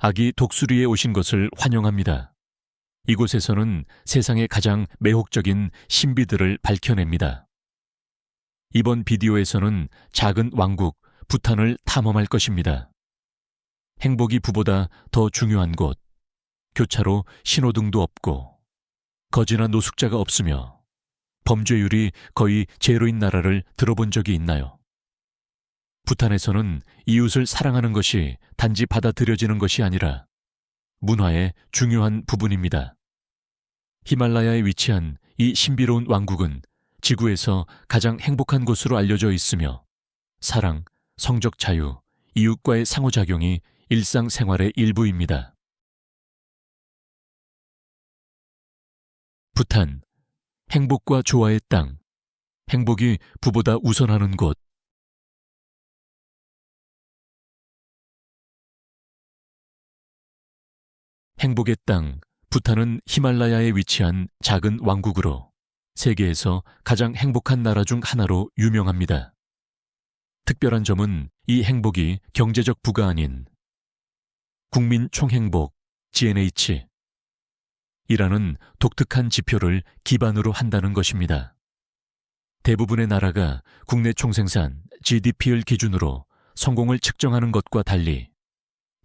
아기 독수리에 오신 것을 환영합니다. 이곳에서는 세상의 가장 매혹적인 신비들을 밝혀냅니다. 이번 비디오에서는 작은 왕국 부탄을 탐험할 것입니다. 행복이 부보다 더 중요한 곳, 교차로 신호등도 없고 거지나 노숙자가 없으며 범죄율이 거의 제로인 나라를 들어본 적이 있나요? 부탄에서는 이웃을 사랑하는 것이 단지 받아들여지는 것이 아니라 문화의 중요한 부분입니다. 히말라야에 위치한 이 신비로운 왕국은 지구에서 가장 행복한 곳으로 알려져 있으며 사랑, 성적 자유, 이웃과의 상호작용이 일상생활의 일부입니다. 부탄, 행복과 조화의 땅, 행복이 부보다 우선하는 곳. 행복의 땅, 부탄은 히말라야에 위치한 작은 왕국으로 세계에서 가장 행복한 나라 중 하나로 유명합니다. 특별한 점은 이 행복이 경제적 부가 아닌 국민 총행복 GNH 이라는 독특한 지표를 기반으로 한다는 것입니다. 대부분의 나라가 국내 총생산 GDP를 기준으로 성공을 측정하는 것과 달리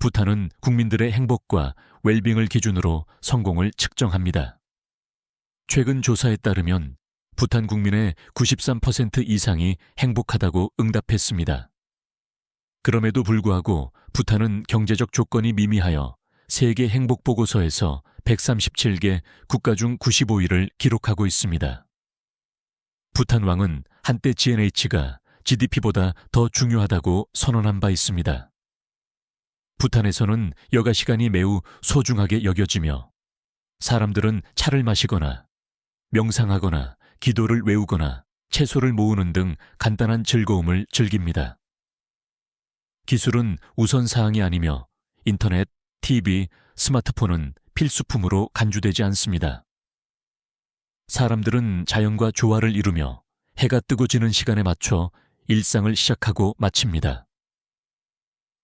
부탄은 국민들의 행복과 웰빙을 기준으로 성공을 측정합니다. 최근 조사에 따르면 부탄 국민의 93% 이상이 행복하다고 응답했습니다. 그럼에도 불구하고 부탄은 경제적 조건이 미미하여 세계 행복 보고서에서 137개 국가 중 95위를 기록하고 있습니다. 부탄 왕은 한때 GNH가 GDP보다 더 중요하다고 선언한 바 있습니다. 부탄에서는 여가 시간이 매우 소중하게 여겨지며 사람들은 차를 마시거나 명상하거나 기도를 외우거나 채소를 모으는 등 간단한 즐거움을 즐깁니다. 기술은 우선사항이 아니며 인터넷, TV, 스마트폰은 필수품으로 간주되지 않습니다. 사람들은 자연과 조화를 이루며 해가 뜨고 지는 시간에 맞춰 일상을 시작하고 마칩니다.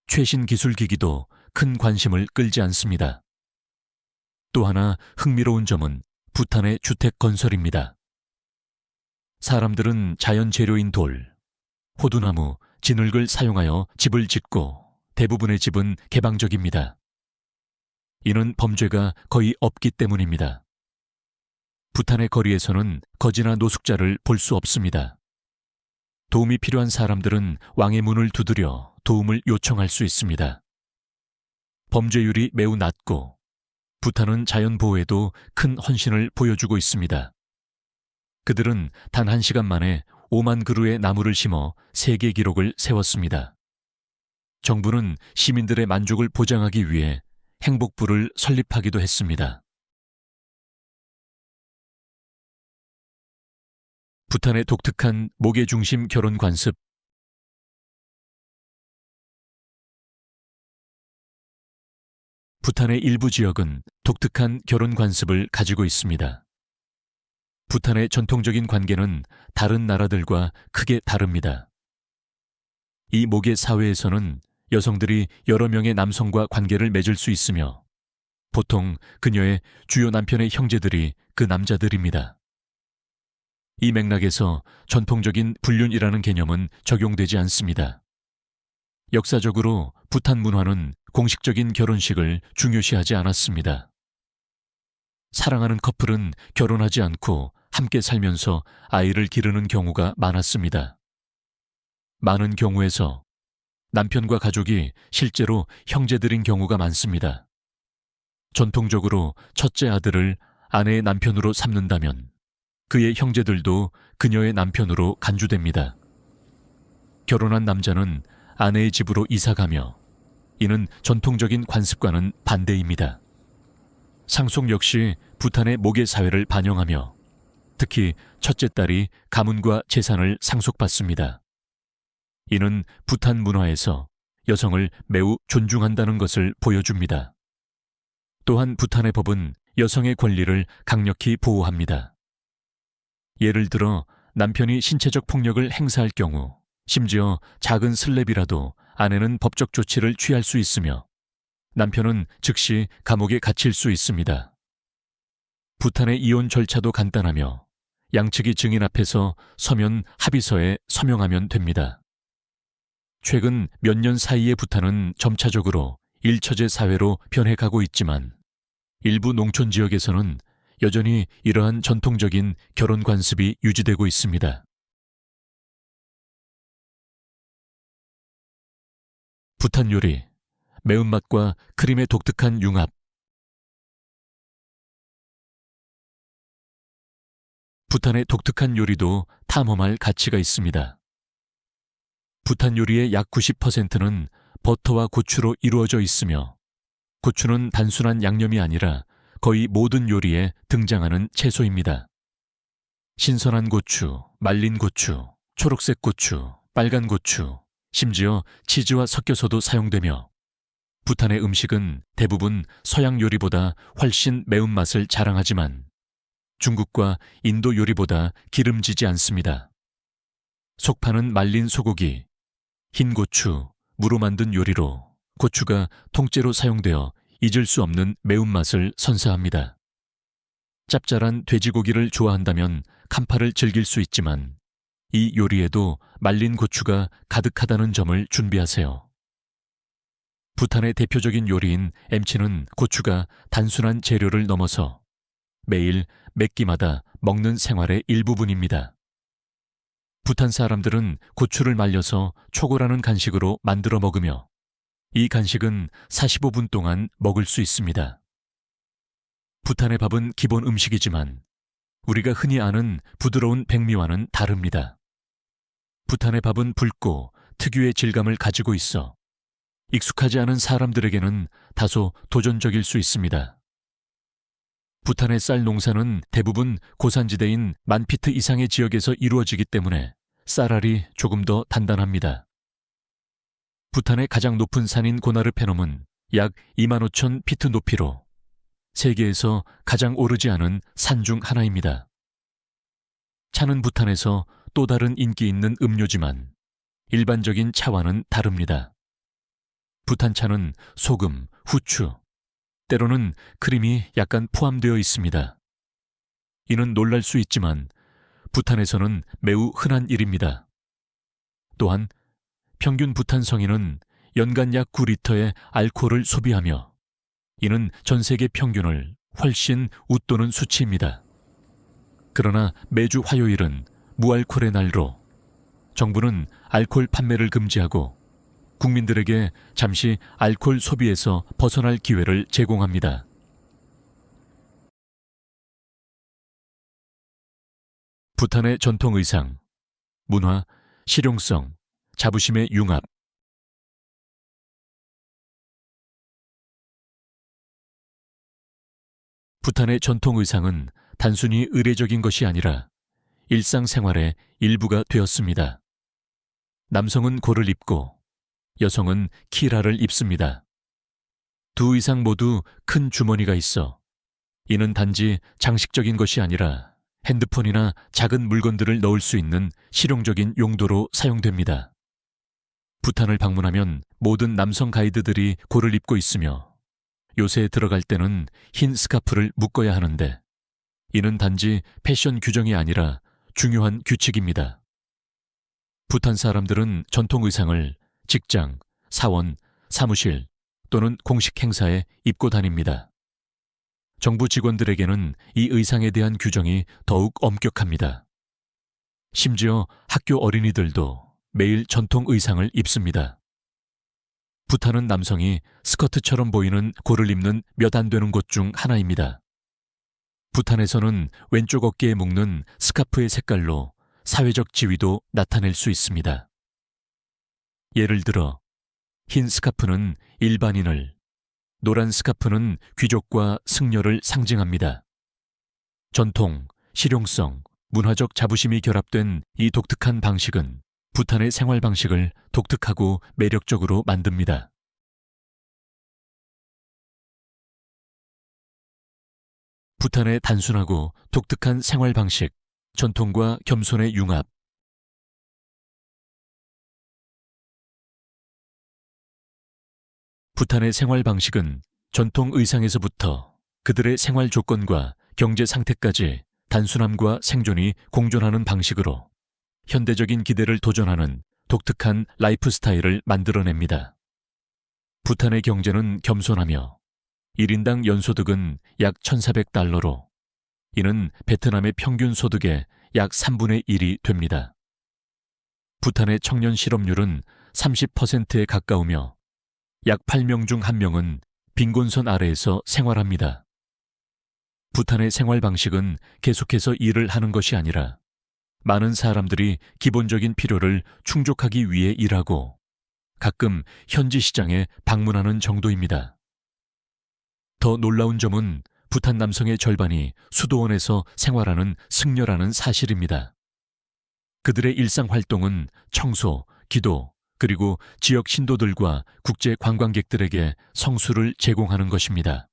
최신 기술 기기도 큰 관심을 끌지 않습니다. 또 하나 흥미로운 점은 부탄의 주택 건설입니다. 사람들은 자연 재료인 돌, 호두나무, 진흙을 사용하여 집을 짓고 대부분의 집은 개방적입니다. 이는 범죄가 거의 없기 때문입니다. 부탄의 거리에서는 거지나 노숙자를 볼 수 없습니다. 도움이 필요한 사람들은 왕의 문을 두드려 도움을 요청할 수 있습니다. 범죄율이 매우 낮고 부탄은 자연 보호에도 큰 헌신을 보여주고 있습니다. 그들은 단 1시간 만에 5만 그루의 나무를 심어 세계 기록을 세웠습니다. 정부는 시민들의 만족을 보장하기 위해 행복부를 설립하기도 했습니다. 부탄의 독특한 목의 중심 결혼 관습. 부탄의 일부 지역은 독특한 결혼 관습을 가지고 있습니다. 부탄의 전통적인 관계는 다른 나라들과 크게 다릅니다. 이 목의 사회에서는 여성들이 여러 명의 남성과 관계를 맺을 수 있으며 보통 그녀의 주요 남편의 형제들이 그 남자들입니다. 이 맥락에서 전통적인 불륜이라는 개념은 적용되지 않습니다. 역사적으로 부탄 문화는 공식적인 결혼식을 중요시하지 않았습니다. 사랑하는 커플은 결혼하지 않고 함께 살면서 아이를 기르는 경우가 많았습니다. 많은 경우에서 남편과 가족이 실제로 형제들인 경우가 많습니다. 전통적으로 첫째 아들을 아내의 남편으로 삼는다면 그의 형제들도 그녀의 남편으로 간주됩니다. 결혼한 남자는 아내의 집으로 이사가며 이는 전통적인 관습과는 반대입니다. 상속 역시 부탄의 목의 사회를 반영하며 특히 첫째 딸이 가문과 재산을 상속받습니다. 이는 부탄 문화에서 여성을 매우 존중한다는 것을 보여줍니다. 또한 부탄의 법은 여성의 권리를 강력히 보호합니다. 예를 들어 남편이 신체적 폭력을 행사할 경우 심지어 작은 슬랩이라도 아내는 법적 조치를 취할 수 있으며 남편은 즉시 감옥에 갇힐 수 있습니다. 부탄의 이혼 절차도 간단하며 양측이 증인 앞에서 서면 합의서에 서명하면 됩니다. 최근 몇 년 사이에 부탄은 점차적으로 일처제 사회로 변해가고 있지만 일부 농촌 지역에서는 여전히 이러한 전통적인 결혼 관습이 유지되고 있습니다. 부탄 요리, 매운맛과 크림의 독특한 융합. 부탄의 독특한 요리도 탐험할 가치가 있습니다. 부탄 요리의 약 90%는 버터와 고추로 이루어져 있으며 고추는 단순한 양념이 아니라 거의 모든 요리에 등장하는 채소입니다. 신선한 고추, 말린 고추, 초록색 고추, 빨간 고추, 심지어 치즈와 섞여서도 사용되며 부탄의 음식은 대부분 서양 요리보다 훨씬 매운맛을 자랑하지만 중국과 인도 요리보다 기름지지 않습니다. 속파는 말린 소고기, 흰 고추, 무로 만든 요리로 고추가 통째로 사용되어 잊을 수 없는 매운맛을 선사합니다. 짭짤한 돼지고기를 좋아한다면 간파를 즐길 수 있지만 이 요리에도 말린 고추가 가득하다는 점을 준비하세요. 부탄의 대표적인 요리인 엠치는 고추가 단순한 재료를 넘어서 매일 몇 끼마다 먹는 생활의 일부분입니다. 부탄 사람들은 고추를 말려서 초고라는 간식으로 만들어 먹으며 이 간식은 45분 동안 먹을 수 있습니다. 부탄의 밥은 기본 음식이지만 우리가 흔히 아는 부드러운 백미와는 다릅니다. 부탄의 밥은 붉고 특유의 질감을 가지고 있어 익숙하지 않은 사람들에게는 다소 도전적일 수 있습니다. 부탄의 쌀 농사는 대부분 고산지대인 10,000피트 이상의 지역에서 이루어지기 때문에 쌀알이 조금 더 단단합니다. 부탄의 가장 높은 산인 고나르페놈은 약 25,000피트 높이로 세계에서 가장 오르지 않은 산 중 하나입니다. 차는 부탄에서 또 다른 인기 있는 음료지만 일반적인 차와는 다릅니다. 부탄 차는 소금, 후추, 때로는 크림이 약간 포함되어 있습니다. 이는 놀랄 수 있지만 부탄에서는 매우 흔한 일입니다. 또한 평균 부탄 성인은 연간 약 9리터의 알코올을 소비하며 이는 전 세계 평균을 훨씬 웃도는 수치입니다. 그러나 매주 화요일은 무알콜의 날로 정부는 알코올 판매를 금지하고 국민들에게 잠시 알코올 소비에서 벗어날 기회를 제공합니다. 부탄의 전통 의상, 문화, 실용성, 자부심의 융합. 부탄의 전통 의상은 단순히 의례적인 것이 아니라 일상생활의 일부가 되었습니다. 남성은 고를 입고 여성은 키라를 입습니다. 두 의상 모두 큰 주머니가 있어 이는 단지 장식적인 것이 아니라 핸드폰이나 작은 물건들을 넣을 수 있는 실용적인 용도로 사용됩니다. 부탄을 방문하면 모든 남성 가이드들이 고를 입고 있으며 요새에 들어갈 때는 흰 스카프를 묶어야 하는데 이는 단지 패션 규정이 아니라 중요한 규칙입니다. 부탄 사람들은 전통 의상을 직장, 사원, 사무실 또는 공식 행사에 입고 다닙니다. 정부 직원들에게는 이 의상에 대한 규정이 더욱 엄격합니다. 심지어 학교 어린이들도 매일 전통 의상을 입습니다. 부탄은 남성이 스커트처럼 보이는 고를 입는 몇 안 되는 곳 중 하나입니다. 부탄에서는 왼쪽 어깨에 묶는 스카프의 색깔로 사회적 지위도 나타낼 수 있습니다. 예를 들어 흰 스카프는 일반인을, 노란 스카프는 귀족과 승려를 상징합니다. 전통, 실용성, 문화적 자부심이 결합된 이 독특한 방식은 부탄의 생활 방식을 독특하고 매력적으로 만듭니다. 부탄의 단순하고 독특한 생활 방식, 전통과 겸손의 융합. 부탄의 생활 방식은 전통 의상에서부터 그들의 생활 조건과 경제 상태까지 단순함과 생존이 공존하는 방식으로 현대적인 기대를 도전하는 독특한 라이프 스타일을 만들어냅니다. 부탄의 경제는 겸손하며 1인당 연소득은 약 1,400달러로 이는 베트남의 평균 소득의 약 3분의 1이 됩니다. 부탄의 청년 실업률은 30%에 가까우며 약 8명 중 1명은 빈곤선 아래에서 생활합니다. 부탄의 생활 방식은 계속해서 일을 하는 것이 아니라 많은 사람들이 기본적인 필요를 충족하기 위해 일하고 가끔 현지 시장에 방문하는 정도입니다. 더 놀라운 점은 부탄 남성의 절반이 수도원에서 생활하는 승려라는 사실입니다. 그들의 일상 활동은 청소, 기도, 그리고 지역 신도들과 국제 관광객들에게 성수를 제공하는 것입니다.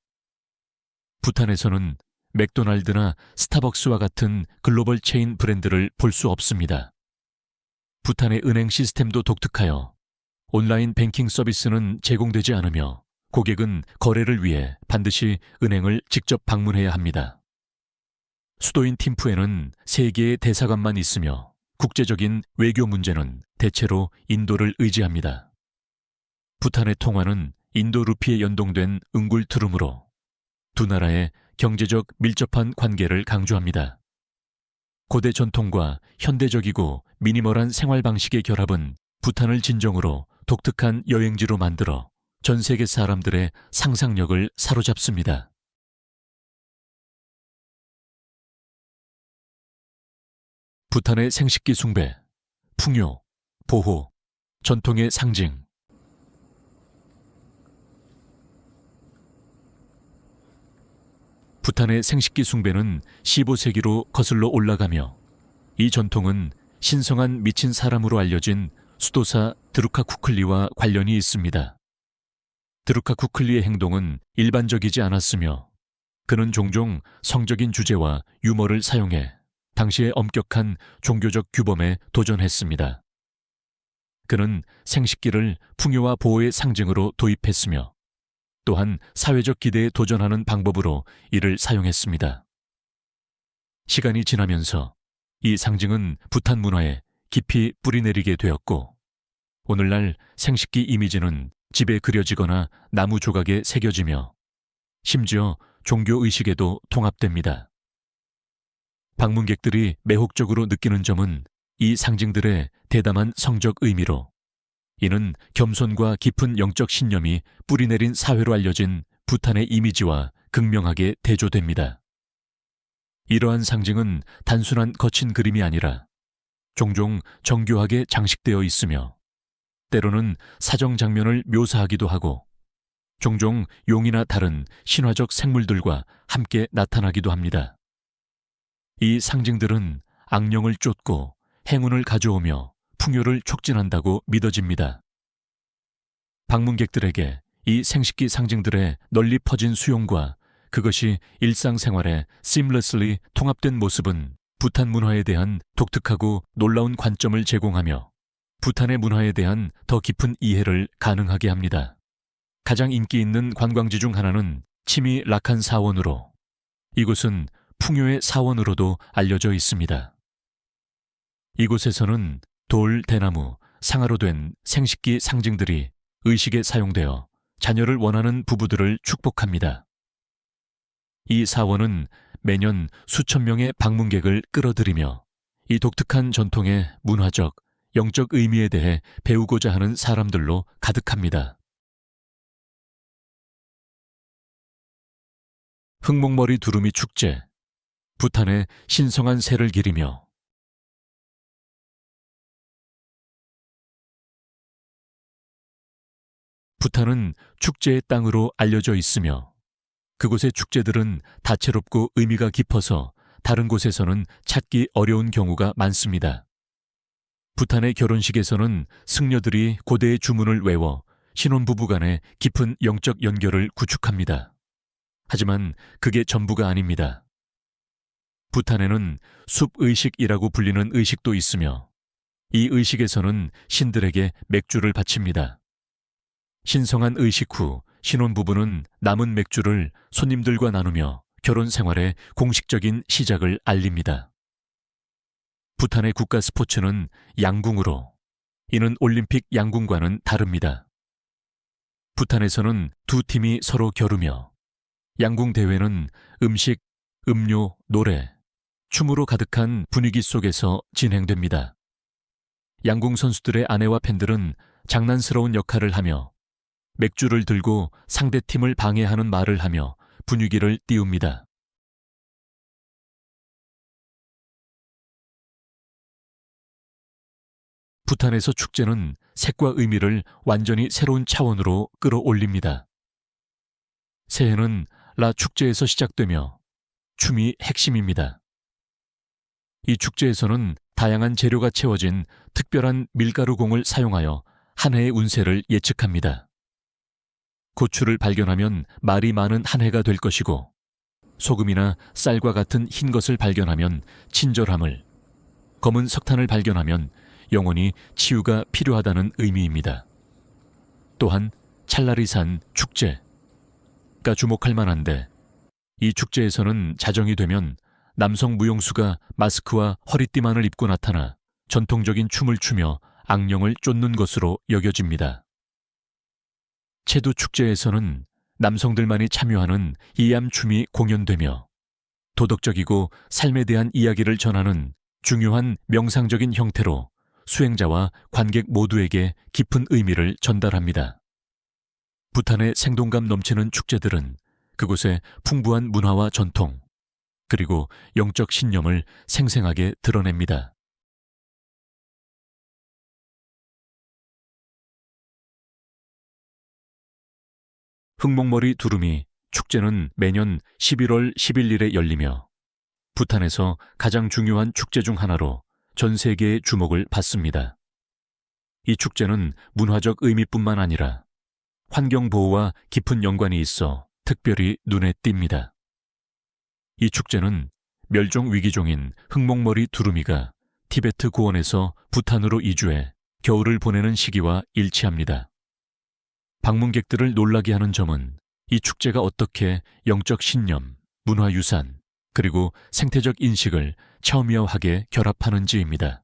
부탄에서는 맥도날드나 스타벅스와 같은 글로벌 체인 브랜드를 볼 수 없습니다. 부탄의 은행 시스템도 독특하여 온라인 뱅킹 서비스는 제공되지 않으며 고객은 거래를 위해 반드시 은행을 직접 방문해야 합니다. 수도인 팀푸에는 3개의 대사관만 있으며 국제적인 외교 문제는 대체로 인도를 의지합니다. 부탄의 통화는 인도 루피에 연동된 응굴트름으로 두 나라의 경제적 밀접한 관계를 강조합니다. 고대 전통과 현대적이고 미니멀한 생활 방식의 결합은 부탄을 진정으로 독특한 여행지로 만들어 전 세계 사람들의 상상력을 사로잡습니다. 부탄의 생식기 숭배, 풍요, 보호, 전통의 상징. 부탄의 생식기 숭배는 15세기로 거슬러 올라가며 이 전통은 신성한 미친 사람으로 알려진 수도사 드루카 쿠클리와 관련이 있습니다. 드루카 쿠클리의 행동은 일반적이지 않았으며 그는 종종 성적인 주제와 유머를 사용해 당시의 엄격한 종교적 규범에 도전했습니다. 그는 생식기를 풍요와 보호의 상징으로 도입했으며 또한 사회적 기대에 도전하는 방법으로 이를 사용했습니다. 시간이 지나면서 이 상징은 부탄 문화에 깊이 뿌리내리게 되었고 오늘날 생식기 이미지는 집에 그려지거나 나무 조각에 새겨지며 심지어 종교의식에도 통합됩니다. 방문객들이 매혹적으로 느끼는 점은 이 상징들의 대담한 성적 의미로 이는 겸손과 깊은 영적 신념이 뿌리내린 사회로 알려진 부탄의 이미지와 극명하게 대조됩니다. 이러한 상징은 단순한 거친 그림이 아니라 종종 정교하게 장식되어 있으며 때로는 사정 장면을 묘사하기도 하고 종종 용이나 다른 신화적 생물들과 함께 나타나기도 합니다. 이 상징들은 악령을 쫓고 행운을 가져오며 풍요를 촉진한다고 믿어집니다. 방문객들에게 이 생식기 상징들의 널리 퍼진 수용과 그것이 일상생활에 seamlessly 통합된 모습은 부탄 문화에 대한 독특하고 놀라운 관점을 제공하며 부탄의 문화에 대한 더 깊은 이해를 가능하게 합니다. 가장 인기 있는 관광지 중 하나는 치미 라칸 사원으로 이곳은 풍요의 사원으로도 알려져 있습니다. 이곳에서는 돌, 대나무, 상아로 된 생식기 상징들이 의식에 사용되어 자녀를 원하는 부부들을 축복합니다. 이 사원은 매년 수천 명의 방문객을 끌어들이며 이 독특한 전통의 문화적, 영적 의미에 대해 배우고자 하는 사람들로 가득합니다. 흑목머리 두루미 축제, 부탄의 신성한 새를 기리며 부탄은 축제의 땅으로 알려져 있으며 그곳의 축제들은 다채롭고 의미가 깊어서 다른 곳에서는 찾기 어려운 경우가 많습니다. 부탄의 결혼식에서는 승려들이 고대의 주문을 외워 신혼부부 간의 깊은 영적 연결을 구축합니다. 하지만 그게 전부가 아닙니다. 부탄에는 숲의식이라고 불리는 의식도 있으며 이 의식에서는 신들에게 맥주를 바칩니다. 신성한 의식 후 신혼부부는 남은 맥주를 손님들과 나누며 결혼 생활의 공식적인 시작을 알립니다. 부탄의 국가 스포츠는 양궁으로, 이는 올림픽 양궁과는 다릅니다. 부탄에서는 두 팀이 서로 겨루며 양궁 대회는 음식, 음료, 노래, 춤으로 가득한 분위기 속에서 진행됩니다. 양궁 선수들의 아내와 팬들은 장난스러운 역할을 하며 맥주를 들고 상대팀을 방해하는 말을 하며 분위기를 띄웁니다. 부탄에서 축제는 색과 의미를 완전히 새로운 차원으로 끌어올립니다. 새해는 라 축제에서 시작되며 춤이 핵심입니다. 이 축제에서는 다양한 재료가 채워진 특별한 밀가루공을 사용하여 한 해의 운세를 예측합니다. 고추를 발견하면 말이 많은 한 해가 될 것이고, 소금이나 쌀과 같은 흰 것을 발견하면 친절함을, 검은 석탄을 발견하면 영원히 치유가 필요하다는 의미입니다. 또한 찰나리산 축제가 주목할 만한데, 이 축제에서는 자정이 되면 남성 무용수가 마스크와 허리띠만을 입고 나타나 전통적인 춤을 추며 악령을 쫓는 것으로 여겨집니다. 체두 축제에서는 남성들만이 참여하는 이암춤이 공연되며 도덕적이고 삶에 대한 이야기를 전하는 중요한 명상적인 형태로 수행자와 관객 모두에게 깊은 의미를 전달합니다. 부탄의 생동감 넘치는 축제들은 그곳의 풍부한 문화와 전통, 그리고 영적 신념을 생생하게 드러냅니다. 흑목머리 두루미 축제는 매년 11월 11일에 열리며 부탄에서 가장 중요한 축제 중 하나로 전 세계의 주목을 받습니다. 이 축제는 문화적 의미뿐만 아니라 환경보호와 깊은 연관이 있어 특별히 눈에 띕니다. 이 축제는 멸종 위기종인 흑목머리 두루미가 티베트 고원에서 부탄으로 이주해 겨울을 보내는 시기와 일치합니다. 방문객들을 놀라게 하는 점은 이 축제가 어떻게 영적 신념, 문화유산, 그리고 생태적 인식을 첨예하게 결합하는지입니다.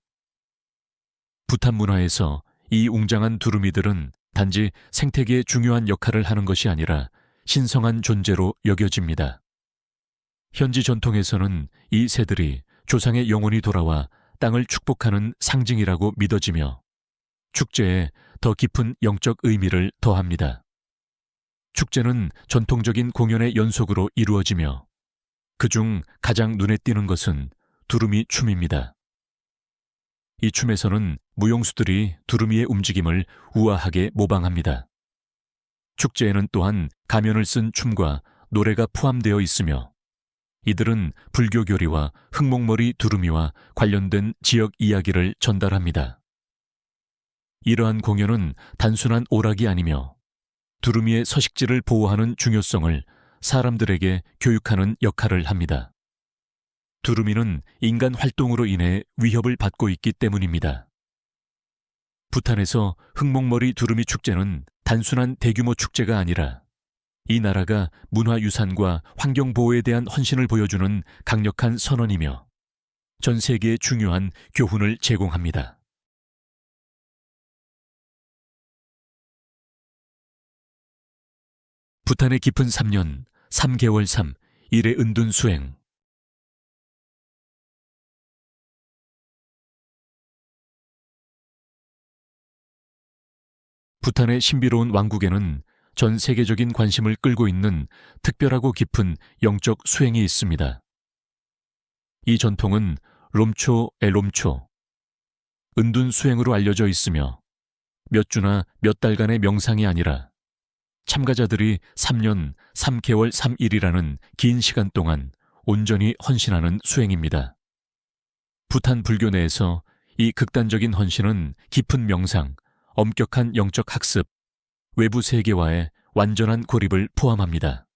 부탄 문화에서 이 웅장한 두루미들은 단지 생태계에 중요한 역할을 하는 것이 아니라 신성한 존재로 여겨집니다. 현지 전통에서는 이 새들이 조상의 영혼이 돌아와 땅을 축복하는 상징이라고 믿어지며 축제에 더 깊은 영적 의미를 더합니다. 축제는 전통적인 공연의 연속으로 이루어지며 그중 가장 눈에 띄는 것은 두루미 춤입니다. 이 춤에서는 무용수들이 두루미의 움직임을 우아하게 모방합니다. 축제에는 또한 가면을 쓴 춤과 노래가 포함되어 있으며 이들은 불교 교리와 흑목머리 두루미와 관련된 지역 이야기를 전달합니다. 이러한 공연은 단순한 오락이 아니며 두루미의 서식지를 보호하는 중요성을 사람들에게 교육하는 역할을 합니다. 두루미는 인간 활동으로 인해 위협을 받고 있기 때문입니다. 부탄에서 흑목머리 두루미 축제는 단순한 대규모 축제가 아니라 이 나라가 문화유산과 환경보호에 대한 헌신을 보여주는 강력한 선언이며 전 세계에 중요한 교훈을 제공합니다. 부탄의 깊은 3년, 3개월 3, 일의 은둔 수행. 부탄의 신비로운 왕국에는 전 세계적인 관심을 끌고 있는 특별하고 깊은 영적 수행이 있습니다. 이 전통은 롬초의 롬초, 은둔 수행으로 알려져 있으며 몇 주나 몇 달간의 명상이 아니라 참가자들이 3년 3개월 3일이라는 긴 시간 동안 온전히 헌신하는 수행입니다. 부탄 불교 내에서 이 극단적인 헌신은 깊은 명상, 엄격한 영적 학습, 외부 세계와의 완전한 고립을 포함합니다.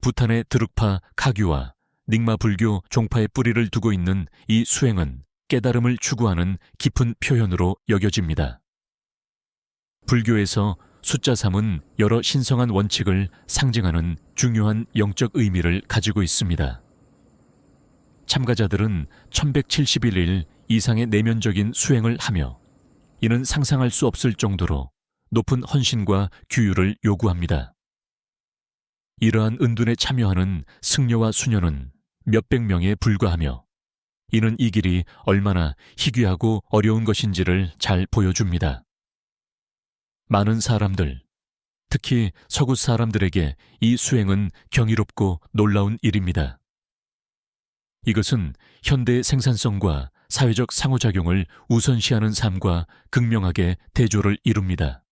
부탄의 드룩파 카규와 닉마 불교 종파의 뿌리를 두고 있는 이 수행은 깨달음을 추구하는 깊은 표현으로 여겨집니다. 불교에서 숫자 3은 여러 신성한 원칙을 상징하는 중요한 영적 의미를 가지고 있습니다. 참가자들은 1171일 이상의 내면적인 수행을 하며 이는 상상할 수 없을 정도로 높은 헌신과 규율을 요구합니다. 이러한 은둔에 참여하는 승려와 수녀는 몇백 명에 불과하며 이는 이 길이 얼마나 희귀하고 어려운 것인지를 잘 보여줍니다. 많은 사람들, 특히 서구 사람들에게 이 수행은 경이롭고 놀라운 일입니다. 이것은 현대의 생산성과 사회적 상호작용을 우선시하는 삶과 극명하게 대조를 이룹니다.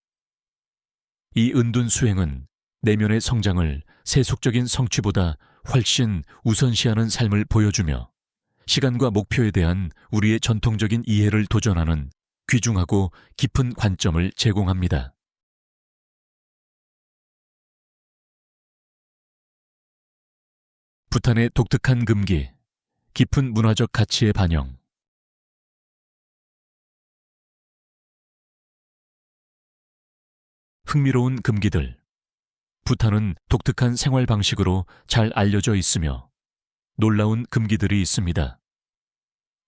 이 은둔 수행은 내면의 성장을 세속적인 성취보다 훨씬 우선시하는 삶을 보여주며 시간과 목표에 대한 우리의 전통적인 이해를 도전하는 귀중하고 깊은 관점을 제공합니다. 부탄의 독특한 금기, 깊은 문화적 가치의 반영. 흥미로운 금기들. 부탄은 독특한 생활 방식으로 잘 알려져 있으며 놀라운 금기들이 있습니다.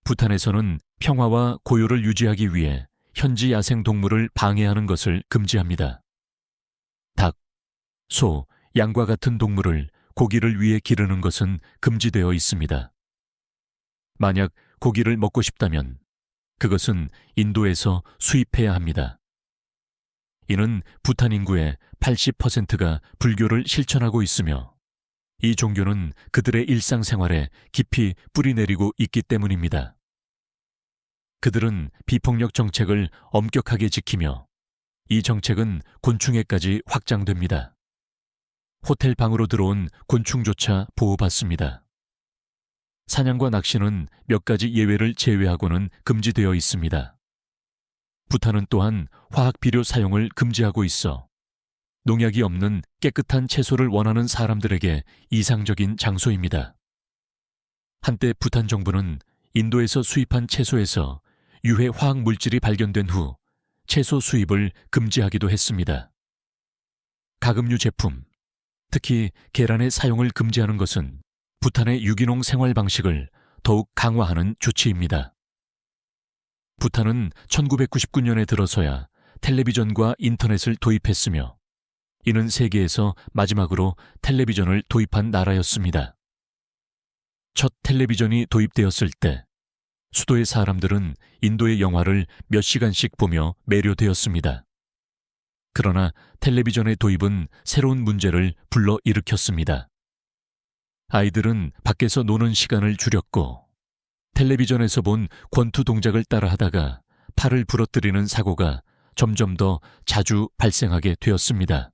부탄에서는 평화와 고요를 유지하기 위해 현지 야생 동물을 방해하는 것을 금지합니다. 닭, 소, 양과 같은 동물을 고기를 위해 기르는 것은 금지되어 있습니다. 만약 고기를 먹고 싶다면 그것은 인도에서 수입해야 합니다. 이는 부탄 인구의 80%가 불교를 실천하고 있으며 이 종교는 그들의 일상생활에 깊이 뿌리내리고 있기 때문입니다. 그들은 비폭력 정책을 엄격하게 지키며 이 정책은 곤충에까지 확장됩니다. 호텔 방으로 들어온 곤충조차 보호받습니다. 사냥과 낚시는 몇 가지 예외를 제외하고는 금지되어 있습니다. 부탄은 또한 화학 비료 사용을 금지하고 있어 농약이 없는 깨끗한 채소를 원하는 사람들에게 이상적인 장소입니다. 한때 부탄 정부는 인도에서 수입한 채소에서 유해 화학 물질이 발견된 후 채소 수입을 금지하기도 했습니다. 가금류 제품, 특히 계란의 사용을 금지하는 것은 부탄의 유기농 생활 방식을 더욱 강화하는 조치입니다. 부탄은 1999년에 들어서야 텔레비전과 인터넷을 도입했으며 이는 세계에서 마지막으로 텔레비전을 도입한 나라였습니다. 첫 텔레비전이 도입되었을 때 수도의 사람들은 인도의 영화를 몇 시간씩 보며 매료되었습니다. 그러나 텔레비전의 도입은 새로운 문제를 불러일으켰습니다. 아이들은 밖에서 노는 시간을 줄였고 텔레비전에서 본 권투 동작을 따라하다가 팔을 부러뜨리는 사고가 점점 더 자주 발생하게 되었습니다.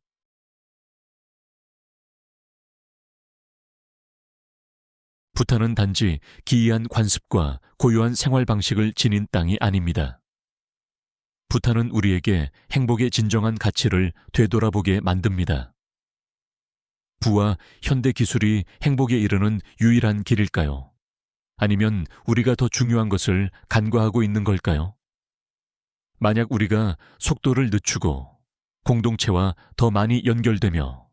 부탄은 단지 기이한 관습과 고유한 생활 방식을 지닌 땅이 아닙니다. 부탄은 우리에게 행복의 진정한 가치를 되돌아보게 만듭니다. 부와 현대 기술이 행복에 이르는 유일한 길일까요? 아니면 우리가 더 중요한 것을 간과하고 있는 걸까요? 만약 우리가 속도를 늦추고 공동체와 더 많이 연결되며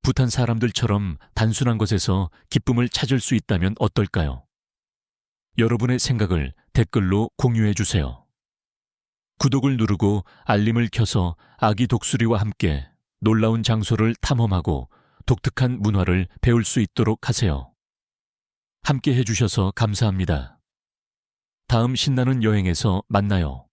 부탄 사람들처럼 단순한 것에서 기쁨을 찾을 수 있다면 어떨까요? 여러분의 생각을 댓글로 공유해 주세요. 구독을 누르고 알림을 켜서 아기 독수리와 함께 놀라운 장소를 탐험하고 독특한 문화를 배울 수 있도록 하세요. 함께 해주셔서 감사합니다. 다음 신나는 여행에서 만나요.